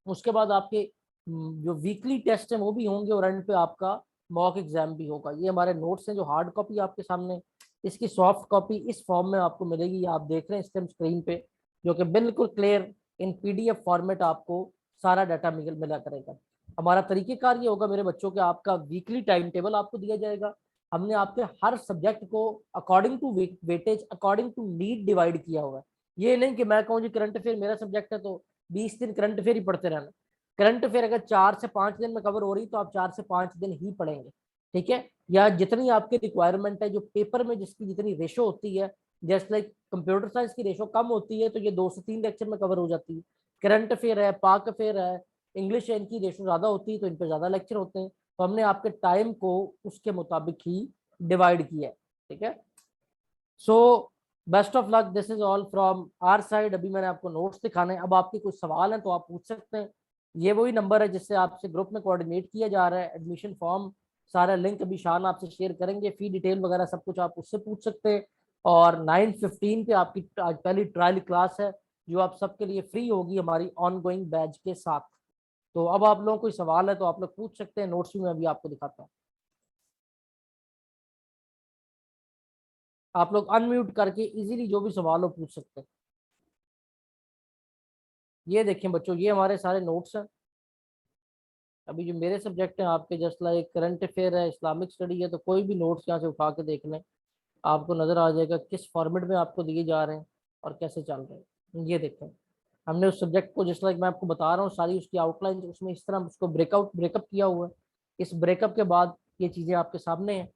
उसके बाद आपके जो वीकली टेस्ट हैं वो भी होंगे और एंड पे आपका मॉक एग्जाम भी होगा। ये हमारे नोट्स हैं जो हार्ड कॉपी आपके सामने, इसकी सॉफ्ट कॉपी इस फॉर्म में आपको मिलेगी, आप देख रहे हैं इस टाइम स्क्रीन पे, जो कि बिल्कुल क्लियर इन PDF फॉर्मेट आपको सारा डाटा मिला करेगा। हमारा तरीकेकार ये होगा मेरे बच्चों के, आपका वीकली टाइम टेबल आपको दिया जाएगा। हमने आपके हर सब्जेक्ट को according to weightage, according to need divide किया हुआ है। ये नहीं कि मैं कहूँ जी करंट अफेयर मेरा सब्जेक्ट है तो 20 दिन करंट अफेयर ही पढ़ते रहना। करंट अफेयर अगर 4 से 5 दिन में कवर हो रही तो आप 4 से 5 दिन ही पढ़ेंगे, ठीक है। या जितनी आपकी रिक्वायरमेंट है, जो पेपर में जिसकी जितनी रेशो होती है, जैसे लाइक कंप्यूटर साइंस की रेशो कम होती है तो ये 2 से 3 लेक्चर में कवर हो जाती है। करंट अफेयर है, पाक अफेयर है, इंग्लिश है, इनकी रेशो ज्यादा होती है तो इन पर ज्यादा लेक्चर होते हैं। तो हमने आपके टाइम को उसके मुताबिक ही डिवाइड किया है, ठीक है। So best of luck, this is all from our side. अभी मैंने आपको नोट्स दिखाने, अब आपके कुछ सवाल हैं तो आप पूछ सकते हैं। ये वही नंबर है जिससे आपसे ग्रुप में कोऑर्डिनेट किया जा रहा है। एडमिशन फॉर्म सारा लिंक अभी शान आपसे शेयर करेंगे, फी डिटेल वगैरह सब कुछ आप उससे पूछ सकते हैं। और 9:15 पे आपकी आज पहली ट्रायल क्लास है जो आप सबके लिए फ्री होगी हमारी ऑन गोइंग बैच के साथ। तो अब आप लोगों को कोई सवाल है तो आप लोग पूछ सकते हैं, नोट्स भी मैं अभी आपको दिखाता हूँ। आप लोग अनम्यूट करके इजीली जो भी सवाल हो पूछ सकते हैं। ये देखें बच्चों, ये हमारे सारे नोट्स हैं। अभी जो मेरे सब्जेक्ट हैं आपके, जस्ट लाइक करंट अफेयर है, इस्लामिक स्टडी है, तो कोई भी नोट्स यहाँ से उठा के देख लें, आपको नज़र आ जाएगा किस फॉर्मेट में आपको दिए जा रहे हैं और कैसे चल रहे हैं। ये देखें, हमने उस सब्जेक्ट को जस्ट लाइक मैं आपको बता रहा हूँ सारी उसकी आउटलाइन उसमें इस तरह उसको ब्रेकअप किया हुआ है। इस ब्रेकअप के बाद ये चीज़ें आपके सामने हैं।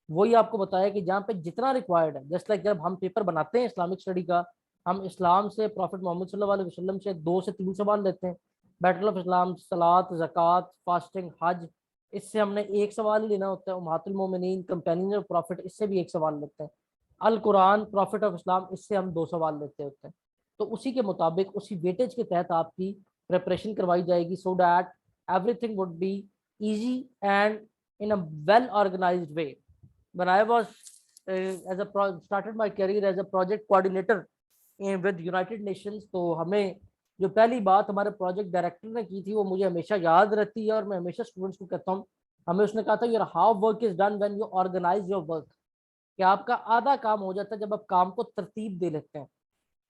वही आपको बताया कि जहाँ पे जितना रिक्वायर्ड है, जस्ट लाइक जब हम पेपर बनाते हैं इस्लामिक स्टडी का, हम इस्लाम से, प्रॉफिट मोहम्मद सल्लल्लाहु अलैहि वसल्लम से 2 से 3 सवाल लेते हैं। बैटल ऑफ इस्लाम, सलात, ज़कात, फास्टिंग, हज, इससे हमने एक सवाल ही लेना होता है। उम्महातुल मोमिनीन, कंपेनियन ऑफ प्रॉफिट, इससे भी एक सवाल लेते हैं। अल कुरान, प्रॉफिट ऑफ इस्लाम, इससे हम 2 सवाल लेते होते हैं। तो उसी के मुताबिक, उसी वेटेज के तहत आपकी प्रिपरेशन करवाई जाएगी, so that everything would be easy and in a well organized way. When I was started my career as a project coordinator with United Nations, तो हमें जो पहली बात हमारे प्रोजेक्ट डायरेक्टर ने की थी वो मुझे हमेशा याद रहती है और मैं हमेशा स्टूडेंट्स को कहता हूँ। हमें उसने कहा था, your half work is done when you organize your work, कि आपका आधा काम हो जाता है जब आप काम को तरतीब दे लेते हैं।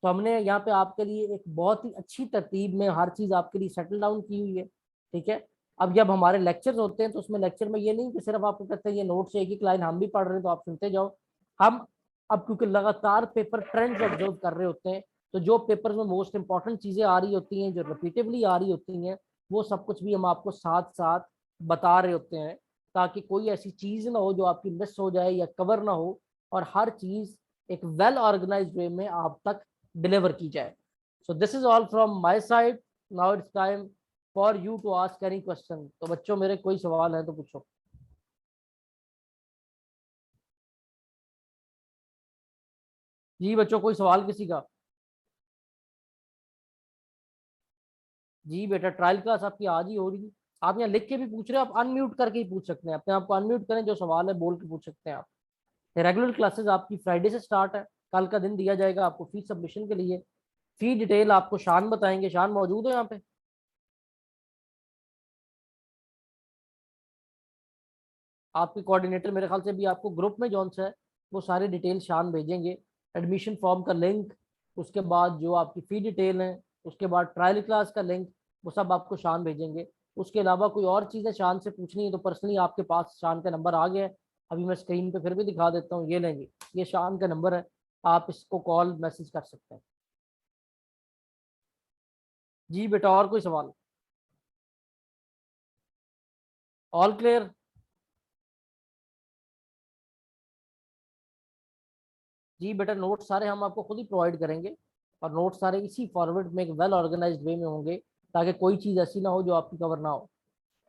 तो हमने यहाँ पे आपके लिए एक बहुत ही अच्छी तरतीब में हर चीज़ आपके लिए सेटल डाउन की हुई है, ठीक है। अब जब हमारे लेक्चर्स होते हैं तो उसमें लेक्चर में ये नहीं कि सिर्फ आपको कहते हैं ये नोट से एक ही लाइन हम भी पढ़ रहे हैं तो आप सुनते जाओ। हम अब क्योंकि लगातार पेपर ट्रेंड्स ऑब्जर्व कर रहे होते हैं, तो जो पेपर में मोस्ट इंपॉर्टेंट चीज़ें आ रही होती हैं, जो रिपीटेबली आ रही होती हैं, वो सब कुछ भी हम आपको साथ साथ बता रहे होते हैं, ताकि कोई ऐसी चीज़ ना हो जो आपकी मिस हो जाए या कवर ना हो, और हर चीज़ एक वेल ऑर्गेनाइज्ड वे में आप तक डिलीवर की जाए। So this is all from my side. Now it's time for you to ask any question. तो बच्चों मेरे कोई सवाल है तो पूछो। जी बच्चों, कोई सवाल किसी का? जी बेटा, ट्रायल क्लास आपकी आज ही हो रही है। आप यहाँ लिख के भी पूछ रहे हो, आप अनम्यूट करके ही पूछ सकते हैं, अपने आप को अनम्यूट करें, जो सवाल है बोल के पूछ सकते हैं आप। रेगुलर क्लासेस आपकी फ्राइडे से स्टार्ट है, कल का दिन दिया जाएगा आपको फीस सबमिशन के लिए। फी डिटेल आपको शान बताएंगे। शान मौजूद है यहाँ पे? आपके कोऑर्डिनेटर मेरे ख्याल से भी आपको ग्रुप में जौन सा है वो सारी डिटेल शान भेजेंगे। एडमिशन फॉर्म का लिंक, उसके बाद जो आपकी फ़ी डिटेल है, उसके बाद ट्रायल क्लास का लिंक, वो सब आपको शान भेजेंगे। उसके अलावा कोई और चीज़ें शान से पूछनी है तो पर्सनली आपके पास शान का नंबर आ गया है, अभी मैं स्क्रीन पे फिर भी दिखा देता हूँ। ये लेंगे, ये शान का नंबर है, आप इसको कॉल मैसेज कर सकते हैं। जी बेटा, और कोई सवाल? All clear? जी बेटा, नोट सारे हम आपको खुद ही प्रोवाइड करेंगे, और नोट सारे इसी फॉर्मेट में एक वेल ऑर्गेनाइज्ड वे में होंगे, ताकि कोई चीज़ ऐसी ना हो जो आपकी कवर ना हो,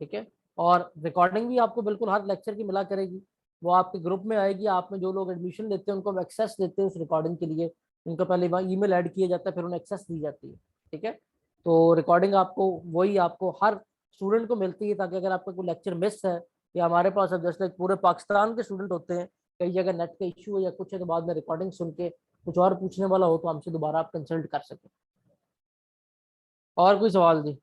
ठीक है। और रिकॉर्डिंग भी आपको बिल्कुल हर लेक्चर की मिला करेगी, वो आपके ग्रुप में आएगी। आप में जो लोग एडमिशन लेते हैं उनको एक्सेस देते हैं उस रिकॉर्डिंग के लिए, उनका पहले वहाँ ईमेल ऐड किया जाता है, फिर उन्हें एक्सेस दी जाती है, ठीक है। तो रिकॉर्डिंग आपको वही आपको हर स्टूडेंट को मिलती है, ताकि अगर आपका कोई लेक्चर मिस है, या हमारे पास अब जैसे पूरे पाकिस्तान के स्टूडेंट होते हैं, कई जगह नेट का इशू है या कुछ है, तो बाद में रिकॉर्डिंग सुन के कुछ और पूछने वाला हो तो हमसे दोबारा आप कंसल्ट कर सकें। और कोई सवाल जी?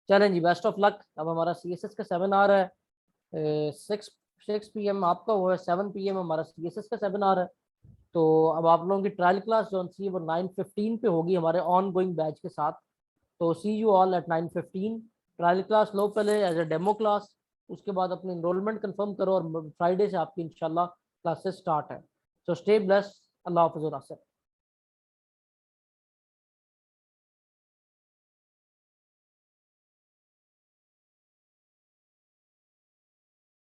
चलें जी, बेस्ट ऑफ लक। अब हमारा CSS का सेमिनार है 6 PM आपका हुआ है, 7 PM हमारा CSS का सेमिनार है। तो अब आप लोगों की ट्रायल क्लास जो सी वो 9:15 पे होगी हमारे ऑन गोइंग बैच के साथ। तो see you all at 9:15। Trial class लो पहले एज ए डेमो क्लास, उसके बाद अपनी इनरोलमेंट कंफर्म करो और फ्राइडे से आपकी इंशाल्लाह क्लासेस स्टार्ट है। So stay blessed. अल्लाह हाफिज़।